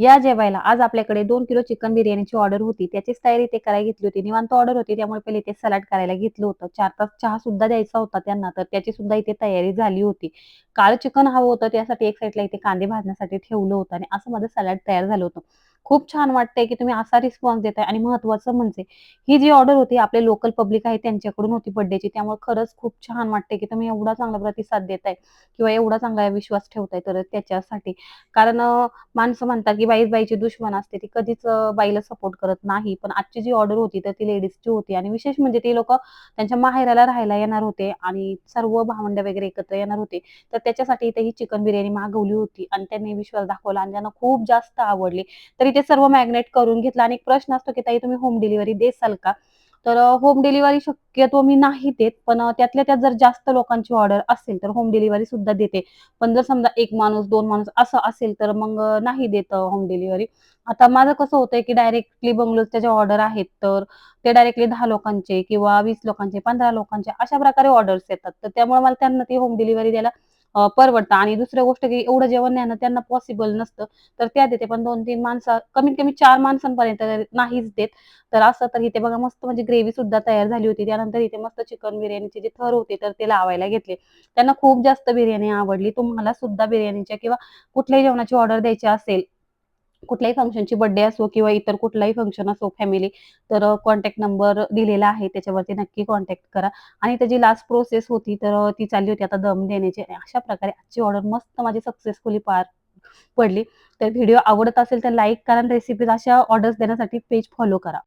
या जेवायला. आज आपल्याकडे 2 किलो चिकन बिर्याणीची ऑर्डर होती. त्याचीच तयारी ते करायला घेतली होती. निवांत ऑर्डर होती त्यामुळे पहिले ते सलाड करायला घेतलं होतं. 4 तास चहा सुद्धा द्यायचा होता त्यांना, तर त्याची सुद्धा इथे तयारी झाली होती. काळं चिकन हवं होतं त्यासाठी एक साइडला इथे कांदे भाजण्यासाठी ठेवलं होतं आणि असं माझं सलाड तयार झालं होतं. खूप छान वाटतंय, की तुम्ही असा रिस्पॉन्स देताय आणि महत्त्वाचं म्हणजे ही जी ऑर्डर होती आपले लोकल पब्लिक आहे त्यांच्याकडून होती बर्थडेची. त्यामुळे खरंच खूप छान वाटतंय, की तुम्ही एवढा चांगला प्रतिसाद देताय किंवा एवढा चांगला विश्वास ठेवताय तर त्याच्यासाठी. कारण माणसं म्हणतात, की बाईच बाईची दुश्मन असते. ती कधीच बाईला सपोर्ट करत नाही. पण आजची जी ऑर्डर होती, तर ती लेडीजची होती आणि विशेष म्हणजे ते लोकं त्यांच्या माहेराला राहायला येणार होते आणि सर्व भावंड वगैरे एकत्र येणार होते. तर त्याच्यासाठी इथे ही चिकन बिर्याणी मागवली होती आणि त्यांनी विश्वास दाखवला आणि त्यांना खूप जास्त आवडली. तर इथे सर्व मॅग्नेट करून घेतलं आणि एक प्रश्न असतो, की "ताई तुम्ही होम डिलिव्हरी देसाल का?" तर होम डिलिव्हरी शक्यतो मी नाही देत. पण त्यातल्या त्यात जर जास्त लोकांची ऑर्डर असेल, तर होम डिलिव्हरी सुद्धा देते. पण जर समजा 1 माणूस, 2 माणूस असं असेल, तर मग नाही देत होम डिलिव्हरी. आता माझं कसं होतंय, की डायरेक्टली बंगलोरच्या ज्या ऑर्डर आहेत, तर ते डायरेक्टली 10 लोकांचे किंवा 20 लोकांचे, 15 लोकांचे अशा प्रकारे ऑर्डर्स येतात. तर त्यामुळे मला त्यांना ती होम डिलिव्हरी द्यायला परवडतं आणि दुसरी गोष्ट, की एवढं जेवण नेणं त्यांना पॉसिबल नसतं. तर त्या देते. पण 2-3 माणसं कमीत कमी 4 माणसांपर्यंत नाहीच देत. तर असं तर इथे बघा मस्त म्हणजे ग्रेव्ही सुद्धा तयार झाली होती. त्यानंतर इथे मस्त चिकन बिर्याणीचे जे थर होते, तर ते लावायला घेतले. त्यांना खूप जास्त बिर्याणी आवडली. तुम्हाला सुद्धा बिर्याणीच्या किंवा कुठल्याही जेवणाची ऑर्डर द्यायची असेल, कुठल्याही फंक्शनची बर्थडे असो किंवा इतर कुठलाही फंक्शन असो फॅमिली, तर कॉन्टॅक्ट नंबर दिलेला आहे. त्याच्यावरती नक्की कॉन्टॅक्ट करा आणि त्याची लास्ट प्रोसेस होती, तर ती चालली होती आता दम देण्याची. अशा प्रकारे आजची ऑर्डर मस्त माझी सक्सेसफुली पार पडली. तर व्हिडिओ आवडत असेल तर लाईक करा आणि रेसिपीज अशा ऑर्डर्स देण्यासाठी पेज फॉलो करा.